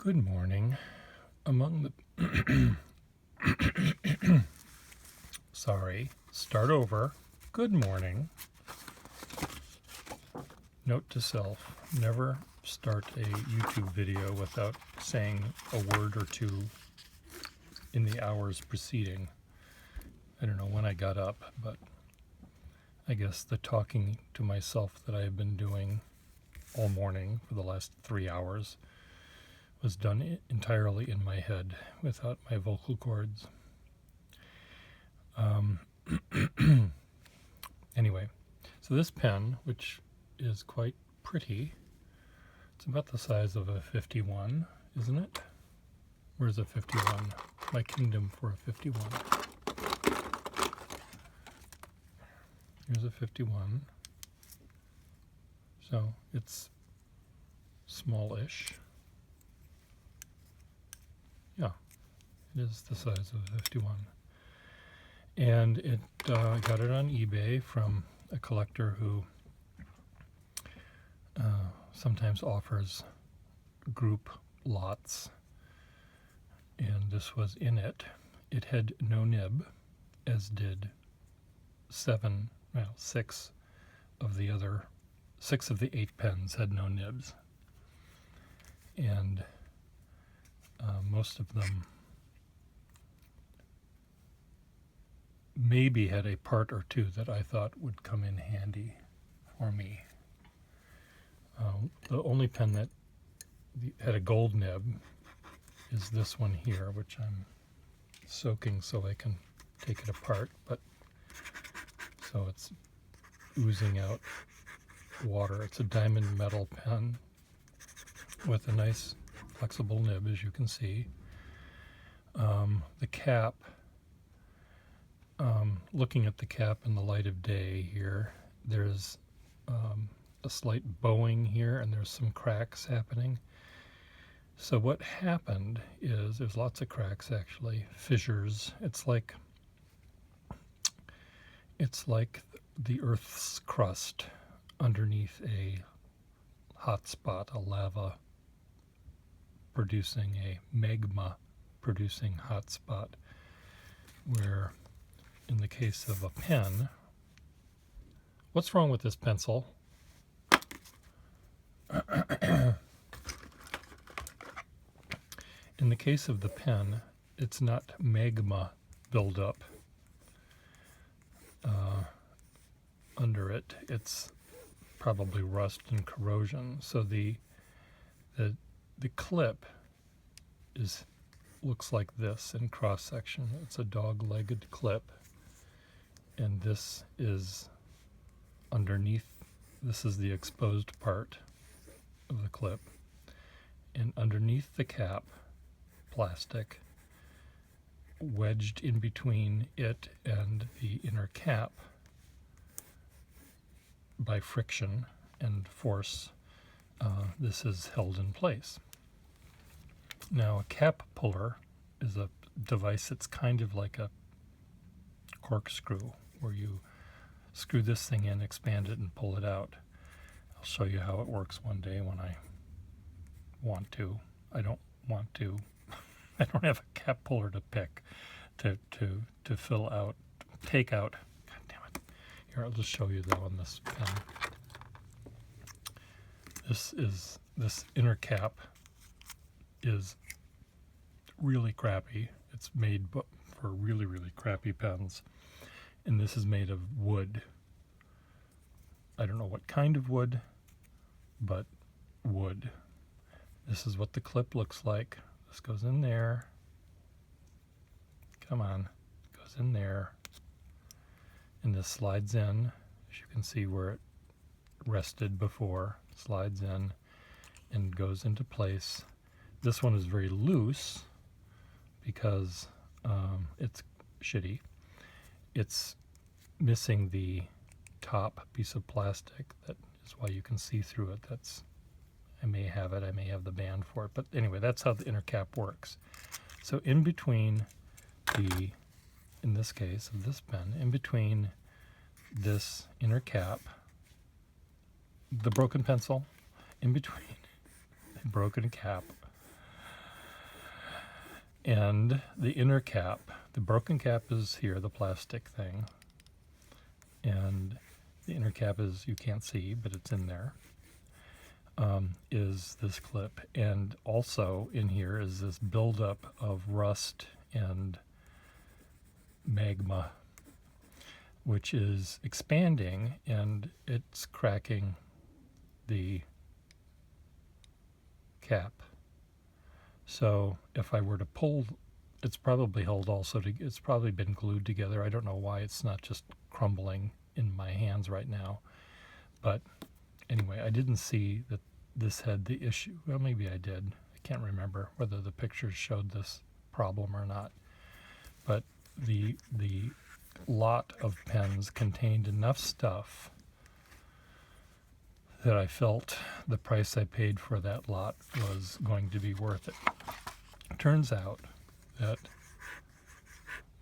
Good morning. Among the start over. Good morning. Note to self, never start a YouTube video without saying a word or two in the hours preceding. I don't know when I got up, but I guess the talking to myself that I have been doing all morning for the last 3 hours was done entirely in my head without my vocal cords. Anyway, so this pen, which is quite pretty, it's about the size of a 51, isn't it? Where's a 51? My kingdom for a 51. Here's a 51. So it's smallish. Yeah, it is the size of a 51. And it got it on eBay from a collector who sometimes offers group lots. And this was in it. It had no nib, as did 6 of the 8 pens had no nibs. And most of them maybe had a part or two that I thought would come in handy for me. The only pen that had a gold nib is this one here, which I'm soaking so I can take it apart, but so it's oozing out water. It's a diamond metal pen with a nice flexible nib, as you can see. The cap, looking at the cap in the light of day here, there's a slight bowing here and there's some cracks happening. So what happened is there's lots of cracks, actually, fissures. It's like the Earth's crust underneath a hot spot, a lava producing, a magma producing hot spot, where in the case of a pen, what's wrong with this pencil? In the case of the pen, it's not magma buildup under it. It's probably rust and corrosion. So the clip looks like this in cross section. It's a dog-legged clip, and this is underneath. This is the exposed part of the clip, and underneath the cap, plastic wedged in between it and the inner cap by friction and force, this is held in place. Now, a cap puller is a device that's kind of like a corkscrew, where you screw this thing in, expand it, and pull it out. I'll show you how it works one day when I want to. I don't want to. I don't have a cap puller to pick, to fill out, take out. God damn it. Here, I'll just show you though on this pen. This inner cap is really crappy. It's made for really, really crappy pens. And this is made of wood. I don't know what kind of wood, but wood. This is what the clip looks like. This goes in there. Come on. Goes in there. And this slides in. As you can see where it rested before. Slides in and goes into place. This one is very loose because it's shitty. It's missing the top piece of plastic. That is why you can see through it. I may have it. I may have the band for it. But anyway, that's how the inner cap works. So in between in this case of this pen, in between this inner cap, the broken pencil, in between the broken cap, And the inner cap, the broken cap is here, the plastic thing. And the inner cap is, you can't see, but it's in there, is this clip. And also in here is this buildup of rust and magma, which is expanding, and it's cracking the cap. So if I were to pull, it's probably held also, it's probably been glued together. I don't know why it's not just crumbling in my hands right now. But anyway, I didn't see that this had the issue. Well, maybe I did. I can't remember whether the pictures showed this problem or not. But the lot of pens contained enough stuff that I felt the price I paid for that lot was going to be worth it. Turns out that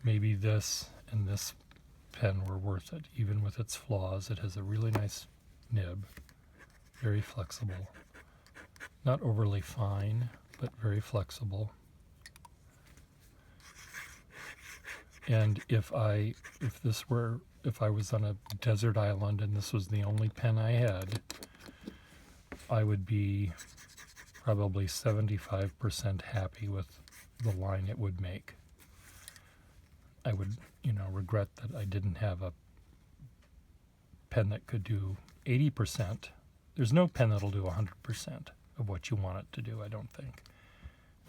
maybe this and this pen were worth it, even with its flaws. It has a really nice nib, very flexible, not overly fine, but very flexible. And if I was on a desert island and this was the only pen I had, I would be probably 75% happy with the line it would make. I would, regret that I didn't have a pen that could do 80%. There's no pen that'll do 100% of what you want it to do, I don't think.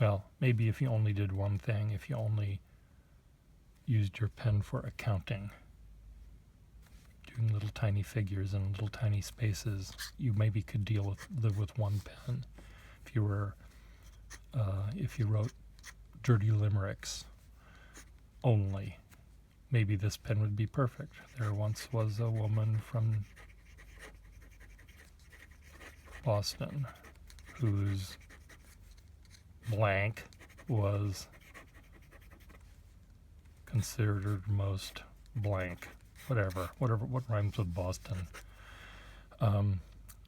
Well, maybe if you only did one thing, if you only used your pen for accounting, doing little tiny figures in little tiny spaces, you maybe could live with one pen. If you wrote dirty limericks only, maybe this pen would be perfect. There once was a woman from Boston whose blank was considered most blank. Whatever, what rhymes with Boston.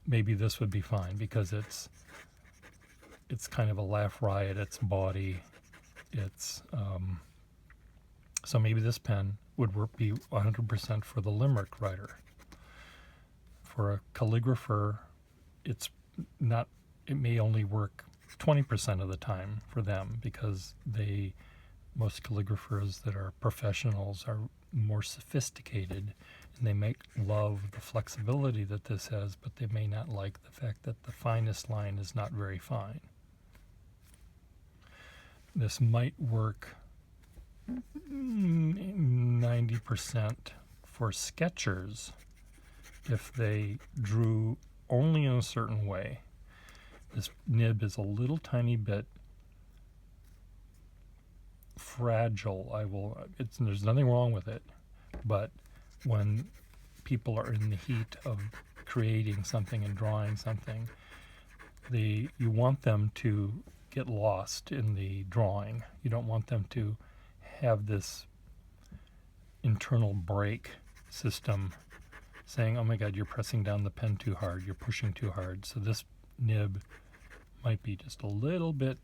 Maybe this would be fine because it's kind of a laugh riot. It's body. So maybe this pen would be 100% for the limerick writer. For a calligrapher, it may only work 20% of the time for them because most calligraphers that are professionals are more sophisticated, and they might love the flexibility that this has, but they may not like the fact that the finest line is not very fine. This might work 90% for sketchers if they drew only in a certain way. This nib is a little tiny bit fragile. There's nothing wrong with it, but when people are in the heat of creating something and drawing something, you want them to get lost in the drawing. You don't want them to have this internal brake system saying, oh my God, you're pressing down the pen too hard, you're pushing too hard. So this nib might be just a little bit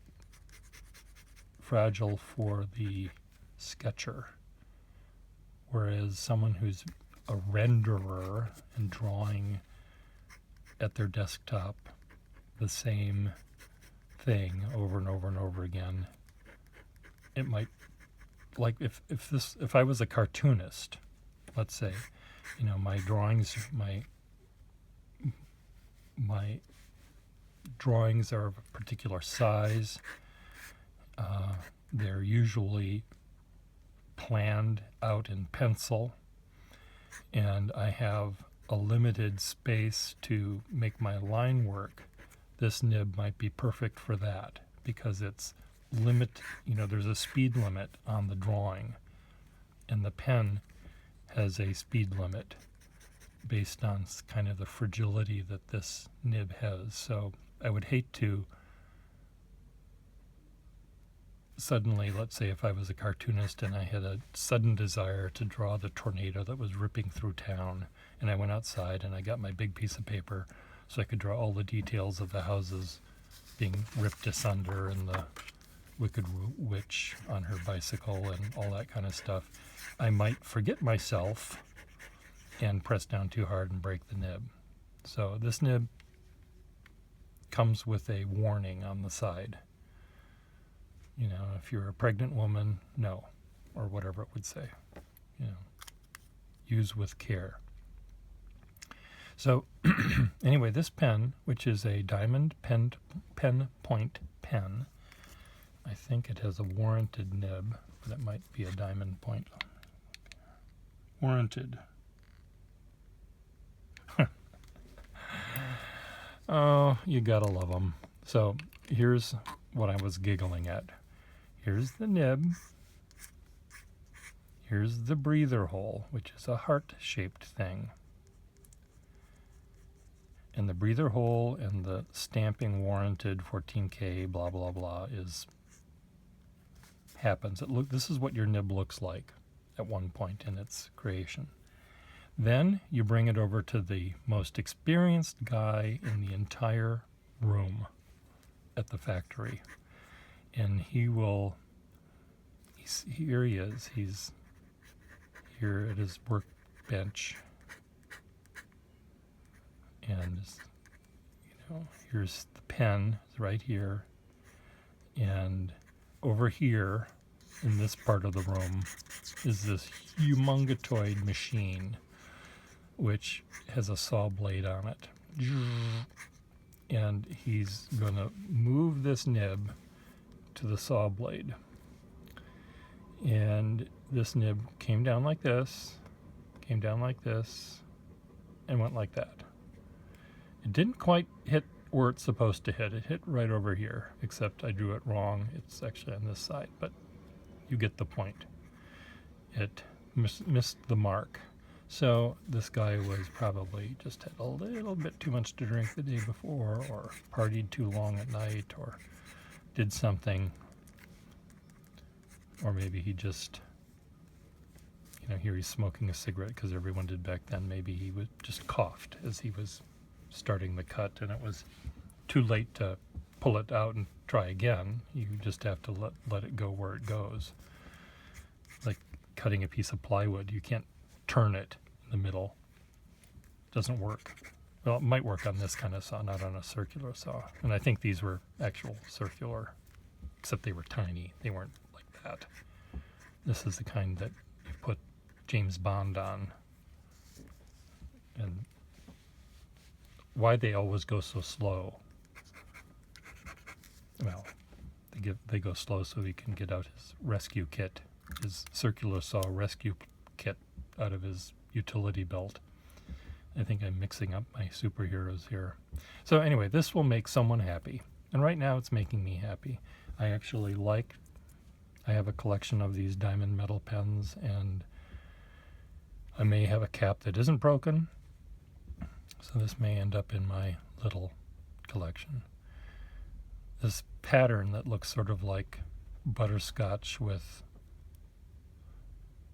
fragile for the sketcher, whereas someone who's a renderer and drawing at their desktop the same thing over and over and over again, it might, like if I was a cartoonist, let's say, my drawings are of a particular size. They're usually planned out in pencil, and I have a limited space to make my line work. This nib might be perfect for that because there's a speed limit on the drawing, and the pen has a speed limit based on kind of the fragility that this nib has. So I would hate to suddenly, let's say if I was a cartoonist and I had a sudden desire to draw the tornado that was ripping through town, and I went outside and I got my big piece of paper so I could draw all the details of the houses being ripped asunder and the Wicked Witch on her bicycle and all that kind of stuff, I might forget myself and press down too hard and break the nib. So this nib comes with a warning on the side. You know, if you're a pregnant woman, no, or whatever it would say. You know, use with care. So anyway, this pen, which is a diamond pen point pen, I think it has a warranted nib. That might be a diamond point. Warranted. Oh, you gotta love them. So here's what I was giggling at. Here's the nib. Here's the breather hole, which is a heart-shaped thing. And the breather hole and the stamping warranted 14K blah blah blah happens. This is what your nib looks like at one point in its creation. Then you bring it over to the most experienced guy in the entire room at the factory. And here he is. He's here at his workbench. And, here's the pen right here. And over here, in this part of the room, is this humongatoid machine, which has a saw blade on it. And he's going to move this nib to the saw blade. And this nib came down like this, and went like that. It didn't quite hit where it's supposed to hit. It hit right over here, except I drew it wrong. It's actually on this side, but you get the point. It missed the mark. So this guy was probably just had a little bit too much to drink the day before, or partied too long at night, or did something. Or maybe he just, here he's smoking a cigarette because everyone did back then. Maybe he just coughed as he was starting the cut, and it was too late to pull it out and try again. You just have to let it go where it goes. Like cutting a piece of plywood. You can't turn it in the middle. It doesn't work. Well, it might work on this kind of saw, not on a circular saw. And I think these were actual circular, except they were tiny. They weren't like that. This is the kind that you put James Bond on. And why they always go so slow? Well, they go slow so he can get out his rescue kit, his circular saw rescue kit out of his utility belt. I think I'm mixing up my superheroes here. So anyway, this will make someone happy. And right now it's making me happy. I have a collection of these diamond metal pens, and I may have a cap that isn't broken. So this may end up in my little collection. This pattern that looks sort of like butterscotch with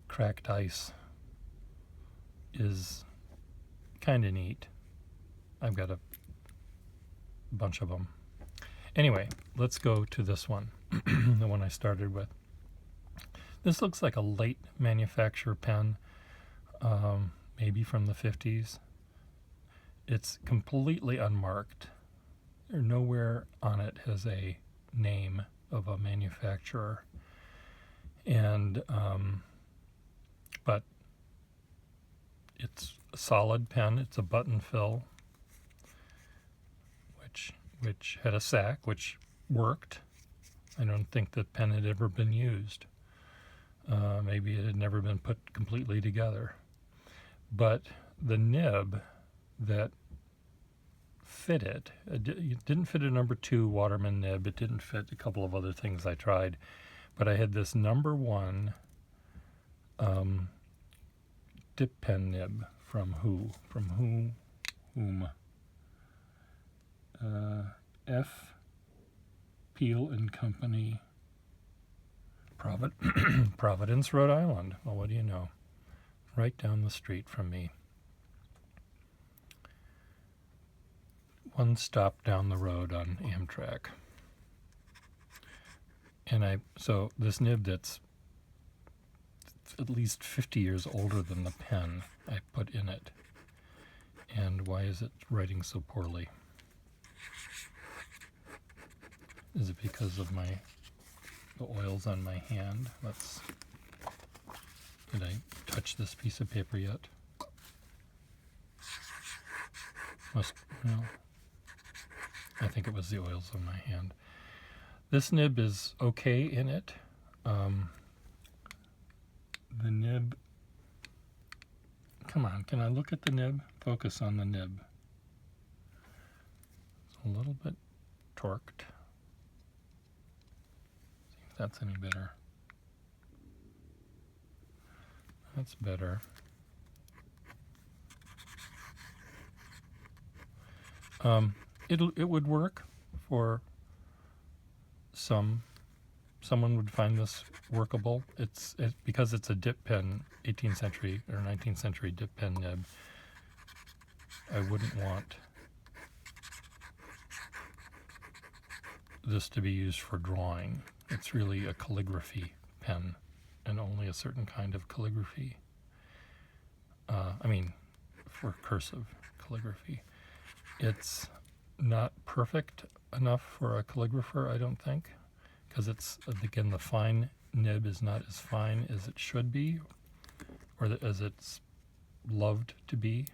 cracked ice is kind of neat. I've got a bunch of them. Anyway, let's go to this one, the one I started with. This looks like a late manufacturer pen, maybe from the 50s. It's completely unmarked. Nowhere on it has a name of a manufacturer. And but it's a solid pen. It's a button fill, which had a sack, which worked. I don't think the pen had ever been used. Maybe it had never been put completely together. But the nib that fit it didn't fit a number 2 Waterman nib. It didn't fit a couple of other things I tried. But I had this number 1 dip pen nib from whom? F. Peel and Company, Providence, Rhode Island. Well, what do you know? Right down the street from me. One stop down the road on Amtrak. And so this nib that's at least 50 years older than the pen I put in it. And why is it writing so poorly? Is it because of the oils on my hand? Did I touch this piece of paper yet? I think it was the oils on my hand. This nib is okay in it. The nib, come on, can I look at the nib? Focus on the nib. It's a little bit torqued. See if that's any better. That's better. It would work for someone would find this workable. Because it's a dip pen, 18th century or 19th century dip pen nib. I wouldn't want this to be used for drawing. It's really a calligraphy pen, and only a certain kind of calligraphy. For cursive calligraphy. It's not perfect enough for a calligrapher, I don't think, because again, the fine nib is not as fine as it should be, or as it's loved to be.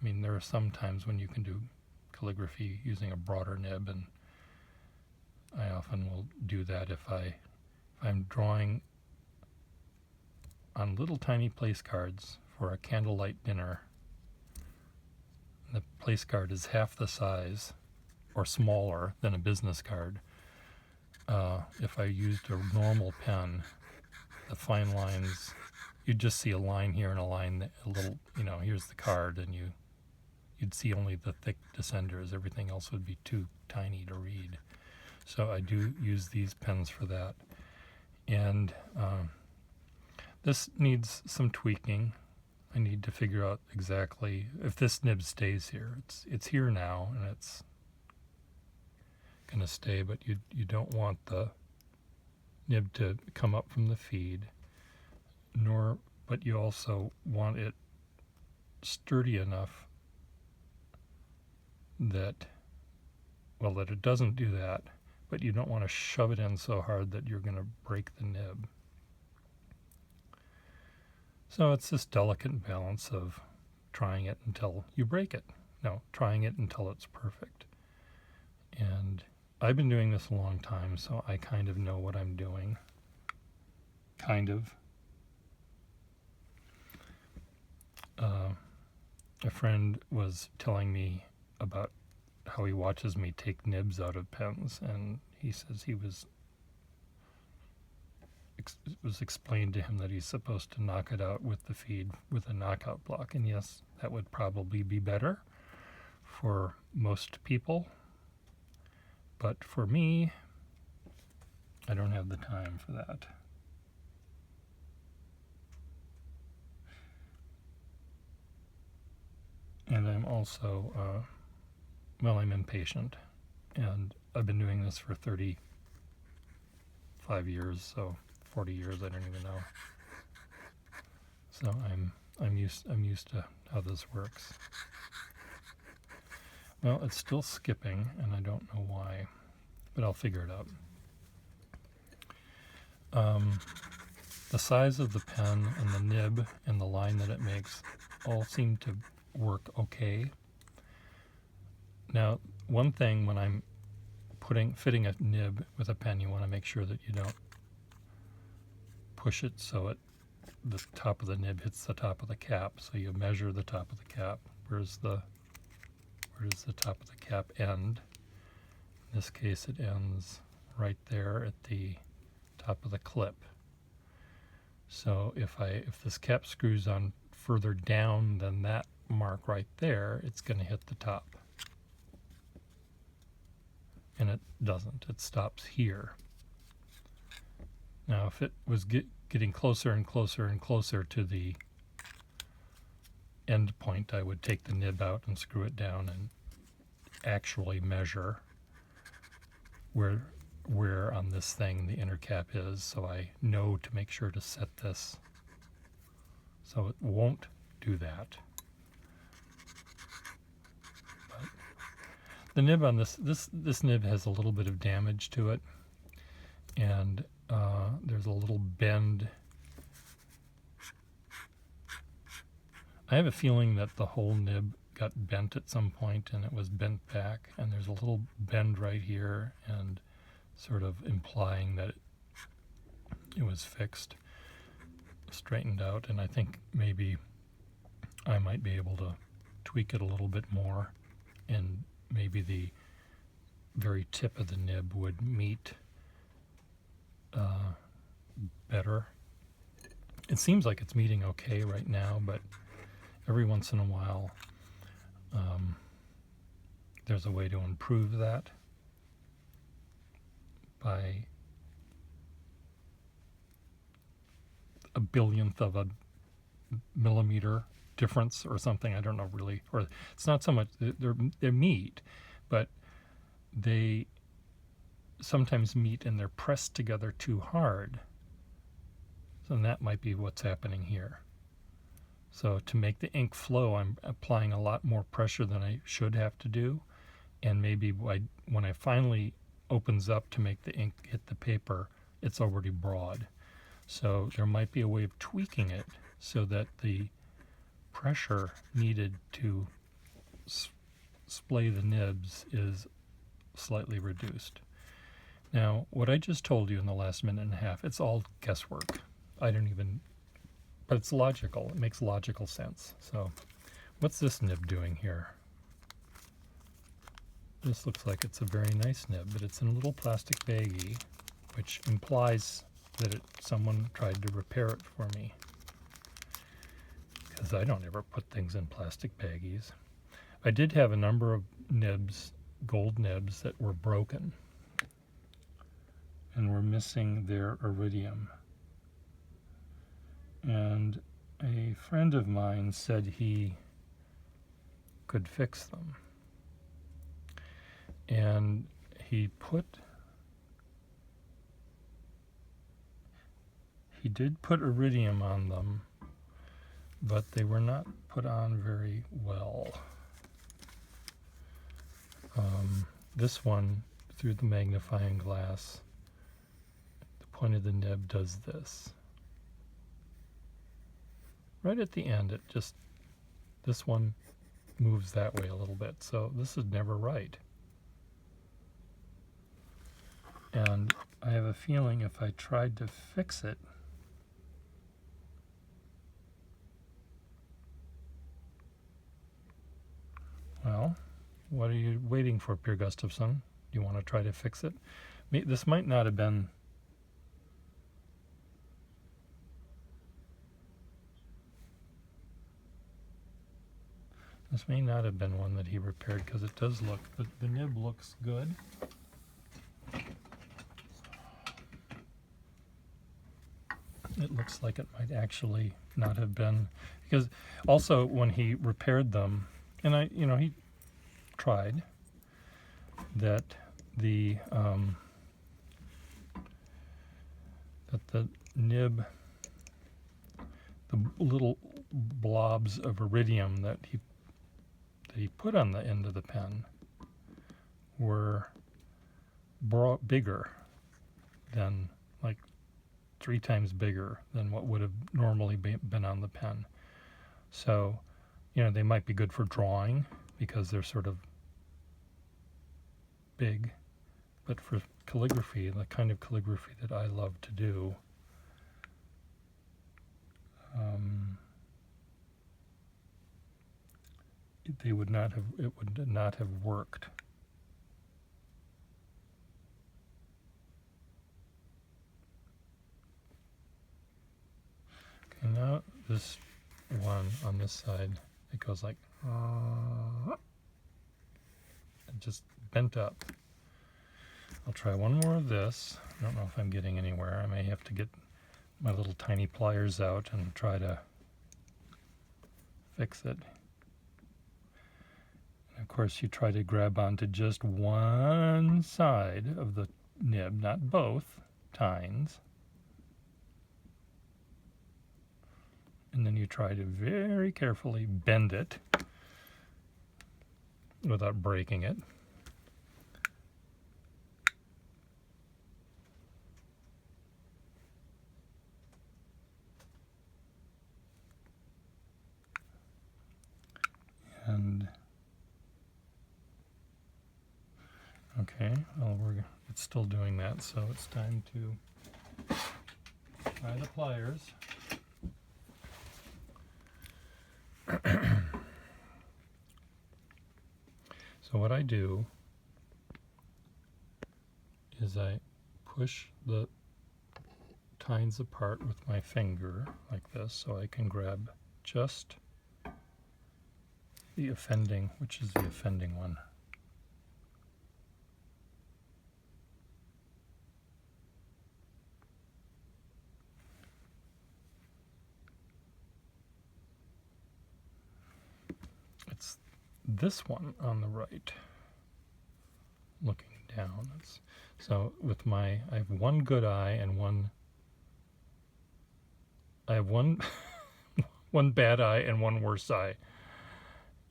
There are some times when you can do calligraphy using a broader nib, and I often will do that if I'm drawing on little tiny place cards for a candlelight dinner. The place card is half the size or smaller than a business card. If I used a normal pen, the fine lines, you'd just see a line here and a line, here's the card, and you'd see only the thick descenders. Everything else would be too tiny to read. So I do use these pens for that. And this needs some tweaking. I need to figure out exactly if this nib stays here. It's here now, and it's going to stay, but you don't want the nib to come up from the feed, but you also want it sturdy enough that it doesn't do that, but you don't want to shove it in so hard that you're going to break the nib. So it's this delicate balance of trying it until you break it. No, trying it until it's perfect. And I've been doing this a long time, so I kind of know what I'm doing. Kind of. A friend was telling me about how he watches me take nibs out of pens, and he says it was explained to him that he's supposed to knock it out with the feed with a knockout block. And yes, that would probably be better for most people. But for me, I don't have the time for that. And I'm also, I'm impatient. And I've been doing this for 35 years, so 40 years, I don't even know. So I'm used to how this works. Well, it's still skipping, and I don't know why, but I'll figure it out. The size of the pen and the nib and the line that it makes all seem to work okay. Now, one thing when I'm fitting a nib with a pen, you want to make sure that you don't push it so the top of the nib hits the top of the cap. So you measure the top of the cap. Where does the top of the cap end? In this case, it ends right there at the top of the clip. So if this cap screws on further down than that mark right there, it's going to hit the top. And it doesn't. It stops here. Now, if it was getting closer and closer and closer to the end point, I would take the nib out and screw it down and actually measure where where on this thing the inner cap is, so I know to make sure to set this so it won't do that. But the nib on this nib has a little bit of damage to it, and there's a little bend. I have a feeling that the whole nib got bent at some point and it was bent back, and there's a little bend right here, and sort of implying that it was fixed, straightened out, and I think maybe I might be able to tweak it a little bit more, and maybe the very tip of the nib would meet better. It seems like it's meeting okay right now, but every once in a while there's a way to improve that by a billionth of a millimeter difference or something. I don't know really, or it's not so much they're meet, but they sometimes meet and they're pressed together too hard. So that might be what's happening here. So to make the ink flow, I'm applying a lot more pressure than I should have to do, and maybe when I finally opens up to make the ink hit the paper, it's already broad. So there might be a way of tweaking it so that the pressure needed to splay the nibs is slightly reduced. Now, what I just told you in the last minute and a half, it's all guesswork. But it's logical. It makes logical sense. So what's this nib doing here? This looks like it's a very nice nib, but it's in a little plastic baggie, which implies that someone tried to repair it for me, because I don't ever put things in plastic baggies. I did have a number of nibs, gold nibs, that were broken and were missing their iridium. And a friend of mine said he could fix them. And he did put iridium on them, but they were not put on very well. This one, through the magnifying glass, the point of the nib does this. Right at the end, this one moves that way a little bit, so this is never right. And I have a feeling if I tried to fix it, well, what are you waiting for, Pierre Gustafson? You want to try to fix it? This might not have been one that he repaired, because it does look, the nib looks good. It looks like it might actually not have been, because also when he repaired them, and he tried, that the nib, the little blobs of iridium that he put on the end of the pen were bigger than, like 3 times bigger than what would have normally been on the pen. So, they might be good for drawing because they're sort of big, but for calligraphy, the kind of calligraphy that I love to do, it would not have worked. Okay, now this one on this side, it goes like it just bent up. I'll try one more of this. I don't know if I'm getting anywhere. I may have to get my little tiny pliers out and try to fix it. And of course, you try to grab onto just one side of the nib, not both tines. And then you try to very carefully bend it without breaking it. And okay, well, it's still doing that, so it's time to try the pliers. So what I do is I push the tines apart with my finger like this, so I can grab just the offending, which is the offending one. It's this one on the right, looking down. So with I have one good eye and I have one one bad eye and one worse eye,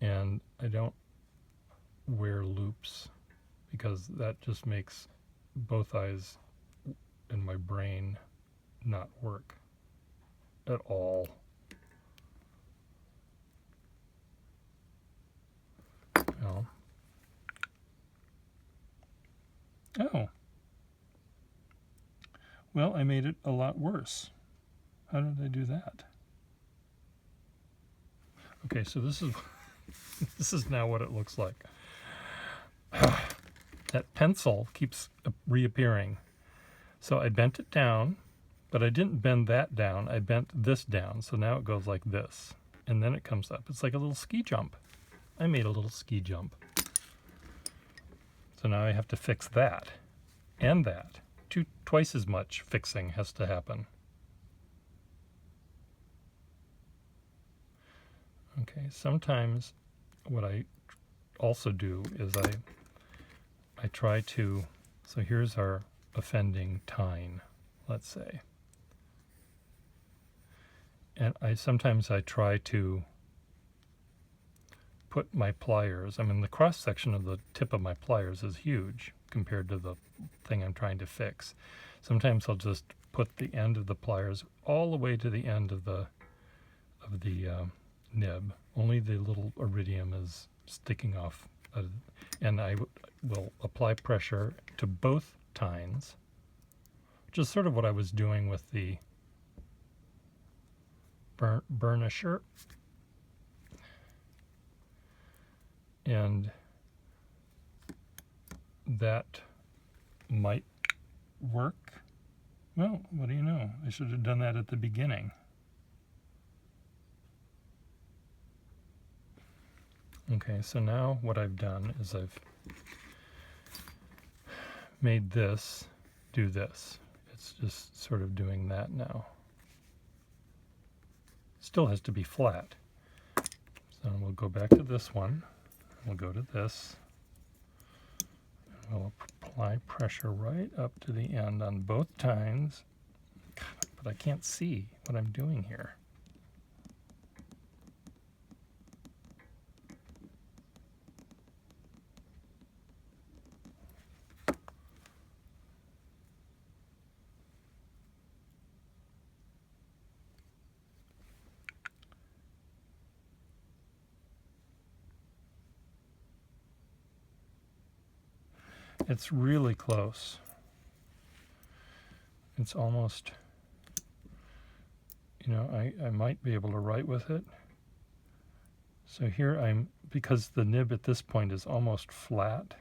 and I don't wear loops because that just makes both eyes in my brain not work at all. Well, oh, well, I made it a lot worse. How did I do that? Okay, so this is this is now what it looks like. That pencil keeps reappearing. So I bent it down, but I didn't bend that down. I bent this down, so now it goes like this, and then it comes up. It's like a little ski jump. I made a little ski jump. So now I have to fix that and that. Twice as much fixing has to happen. Okay, sometimes what I also do is I try to, so here's our offending tine, let's say. And sometimes I try to put my pliers, I mean the cross section of the tip of my pliers is huge compared to the thing I'm trying to fix. Sometimes I'll just put the end of the pliers all the way to the end of the nib. Only the little iridium is sticking off, and I will apply pressure to both tines, which is sort of what I was doing with the burnisher. And that might work. Well, what do you know? I should have done that at the beginning. Okay, so now what I've done is I've made this do this. It's just sort of doing that now. Still has to be flat. So we'll go back to this one. We'll go to this. And we'll apply pressure right up to the end on both tines. God, but I can't see what I'm doing here. It's really close. It's almost, you know, I might be able to write with it. So here because the nib at this point is almost flat,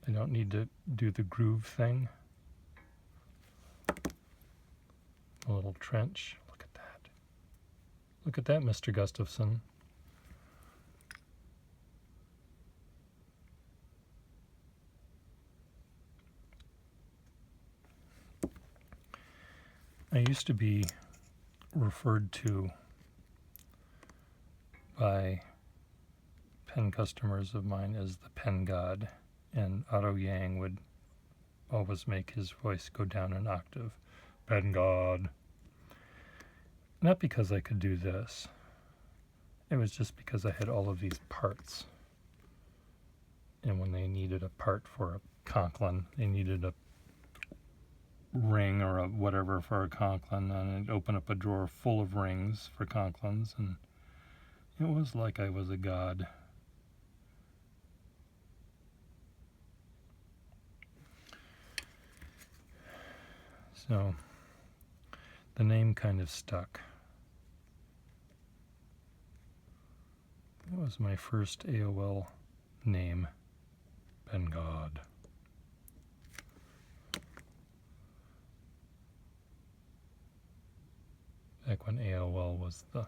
I don't need to do the groove thing. A little trench. Look at that. Look at that, Mr. Gustafson. I used to be referred to by pen customers of mine as the pen god, and Otto Yang would always make his voice go down an octave. Ben God. Not because I could do this. It was just because I had all of these parts. And when they needed a part for a conklin, they needed a ring or a whatever for a conklin, and I'd open up a drawer full of rings for conklins, and it was like I was a god. So the name kind of stuck. It was my first AOL name, Ben God. Back when AOL was the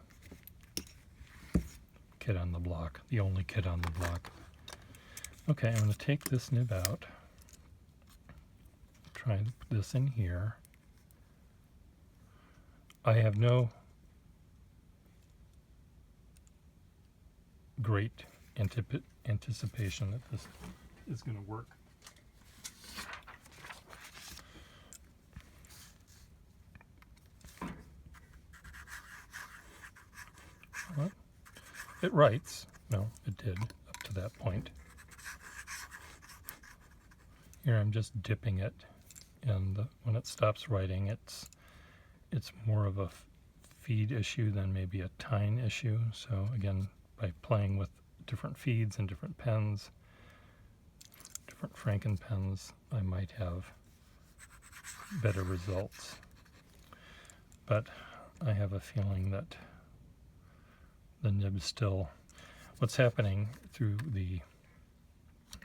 kid on the block, the only kid on the block. Okay, I'm going to take this nib out. Try and put this in here. I have no great anticipation that this is going to work. Well, it writes. No, it did up to that point. Here I'm just dipping it, and when it stops writing, it's more of a feed issue than maybe a tine issue. So again, by playing with different feeds and different pens, different Franken pens, I might have better results. But I have a feeling that the nib still, what's happening through the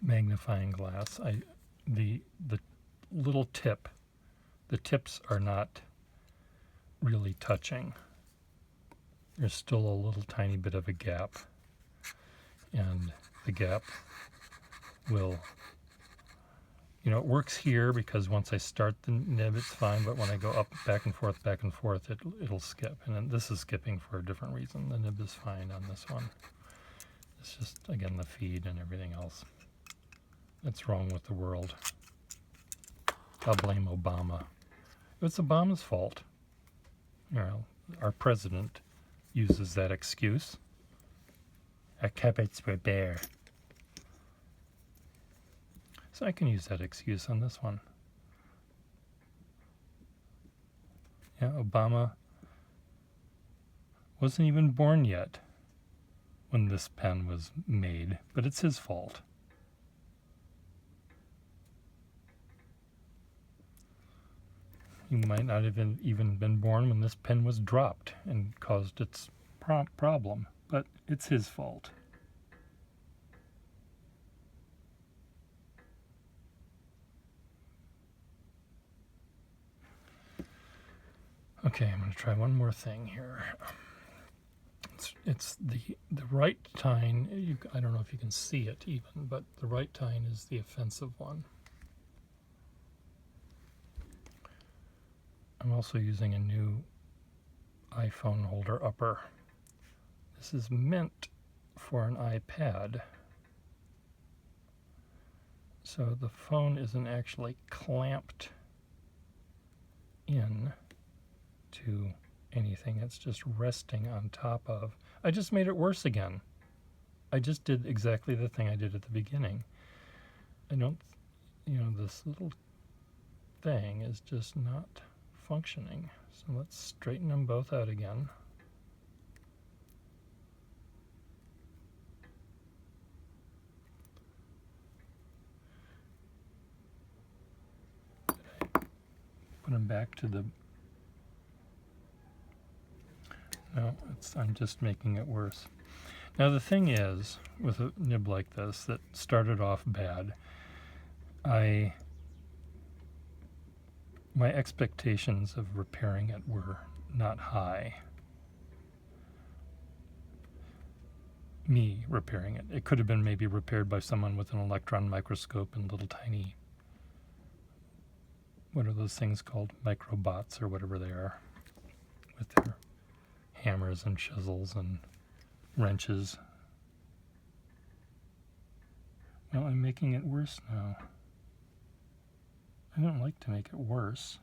magnifying glass, the little tip, the tips are not really touching. There's still a little tiny bit of a gap, and the gap will, it works here because once I start the nib it's fine, but when I go up back and forth, it'll skip. And then this is skipping for a different reason. The nib is fine on this one. It's just, again, the feed and everything else that's wrong with the world. I'll blame Obama. It's Obama's fault. Our president uses that excuse. Our cupboards were bare. So I can use that excuse on this one. Yeah, Obama wasn't even born yet when this pen was made, but it's his fault. He might not have even been born when this pen was dropped and caused its problem, but it's his fault. Okay, I'm going to try one more thing here. It's the right tine. I don't know if you can see it even, but the right tine is the offensive one. I'm also using a new iPhone holder upper. This is meant for an iPad, so the phone isn't actually clamped in to anything. It's just resting on top of. I just made it worse again. I just did exactly the thing I did at the beginning. I don't, this little thing is just not functioning. So let's straighten them both out again. Put them back to the. No, I'm just making it worse. Now the thing is, with a nib like this that started off bad, my expectations of repairing it were not high. Me repairing it. It could have been maybe repaired by someone with an electron microscope and little tiny, what are those things called? Microbots or whatever they are, with their hammers and chisels and wrenches. Well, I'm making it worse now. I don't like to make it worse.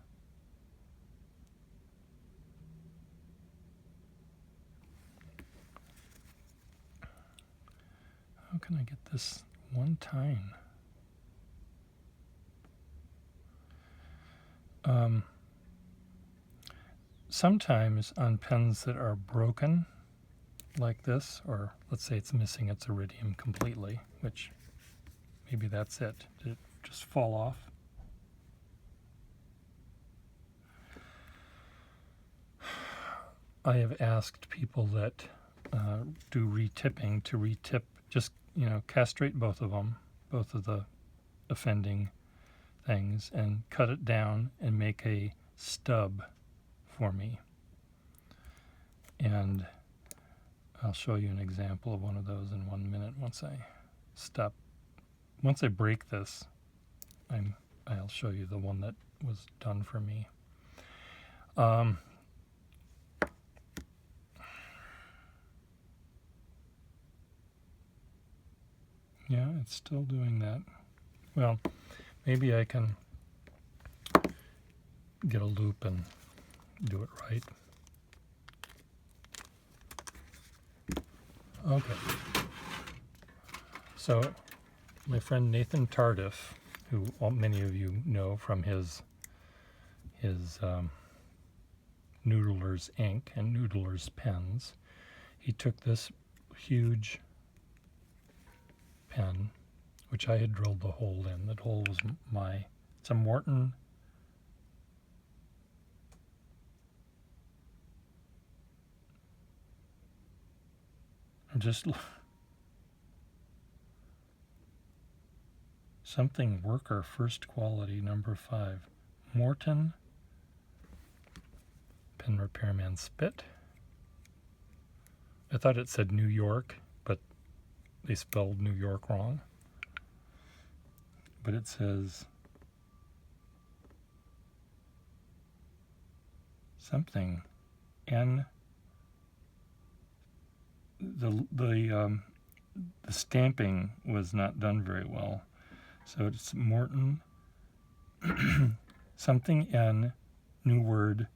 How can I get this one tine? Sometimes on pens that are broken like this, or let's say it's missing its iridium completely, which maybe that's it. Did it just fall off? I have asked people that do retipping to retip, just, castrate both of them, both of the offending things, and cut it down and make a stub for me. And I'll show you an example of one of those in 1 minute once I break this. I'll show you the one that was done for me. Yeah, it's still doing that. Well, maybe I can get a loop and do it right. Okay. So, my friend Nathan Tardif, who many of you know from his Noodler's ink and Noodler's pens, he took this huge pen, which I had drilled the hole in. That hole was it's a Morton something worker first quality number 5 Morton pen repairman spit. I thought it said New York, but they spelled New York wrong. But it says something N. The stamping was not done very well, so it's Morton something N, new word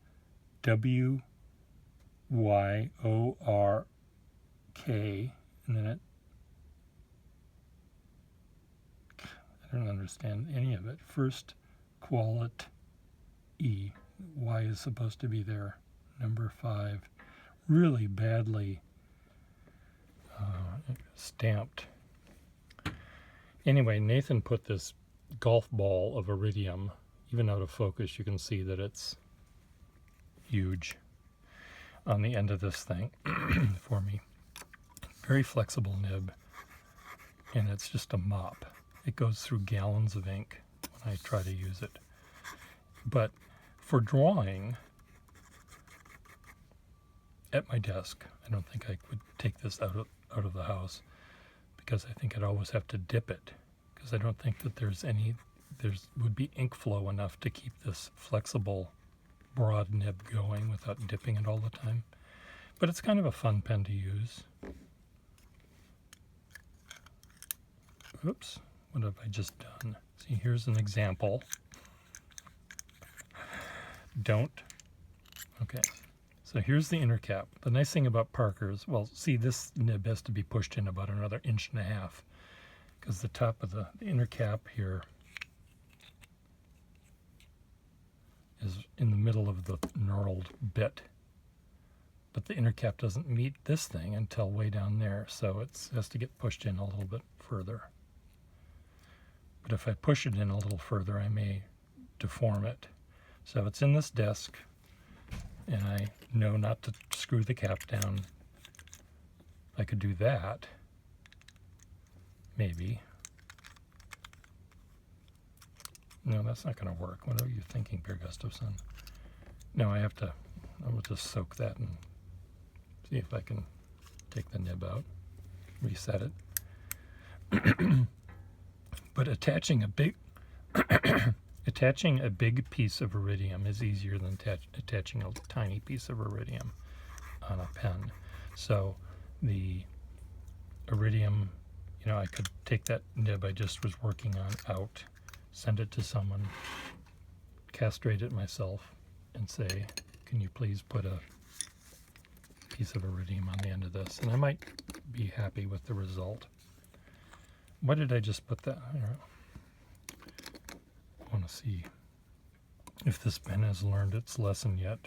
WYORK, and then I don't understand any of it. First quality E. Y is supposed to be there. Number 5. Really badly stamped. Anyway, Nathan put this golf ball of iridium, even out of focus you can see that it's huge, on the end of this thing for me. Very flexible nib, and it's just a mop. It goes through gallons of ink when I try to use it. But for drawing at my desk, I don't think I would take this out of the house, because I think I'd always have to dip it, because I don't think that there would be ink flow enough to keep this flexible broad nib going without dipping it all the time. But it's kind of a fun pen to use. Oops, what have I just done? See, here's an example. Okay, so here's the inner cap. The nice thing about Parker's, well, see, this nib has to be pushed in about another 1.5 inches, because the top of the inner cap here is in the middle of the knurled bit. But the inner cap doesn't meet this thing until way down there, so it has to get pushed in a little bit further. But if I push it in a little further, I may deform it. So it's in this desk, and I know not to screw the cap down. I could do that, maybe. No, that's not going to work. What are you thinking, Bear Gustafson? No, I'm going to just soak that and see if I can take the nib out, reset it. But attaching a big piece of iridium is easier than attaching a tiny piece of iridium on a pen. So the iridium, I could take that nib I just was working on out, send it to someone, castrate it myself and say, can you please put a piece of iridium on the end of this? And I might be happy with the result. Why did I just put that? I want to see if this pen has learned its lesson yet.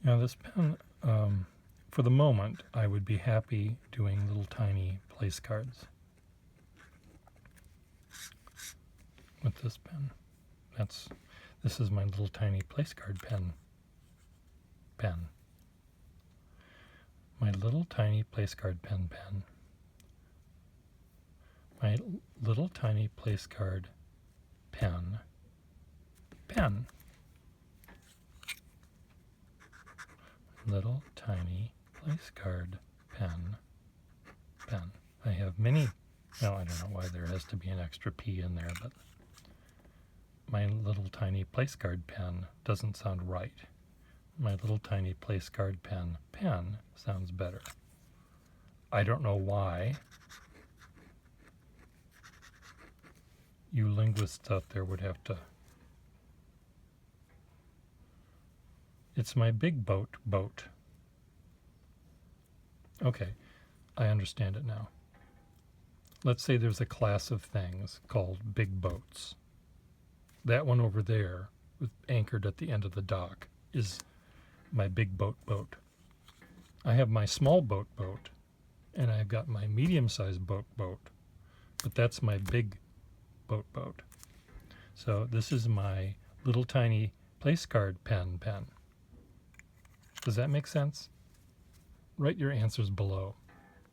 Now this pen, for the moment, I would be happy doing little tiny place cards with this pen. This is my little tiny place card pen. My little tiny place card pen. My little tiny place card pen. Little tiny place card pen. I have many. Well, I don't know why there has to be an extra P in there, but my little tiny place card pen doesn't sound right. My little tiny place card pen sounds better. I don't know why. You linguists out there would have to. It's my big boat. Okay, I understand it now. Let's say there's a class of things called big boats. That one over there, anchored at the end of the dock, is my big boat. I have my small boat, and I've got my medium-sized boat, but that's my big boat. So this is my little tiny place card pen. Does that make sense? Write your answers below.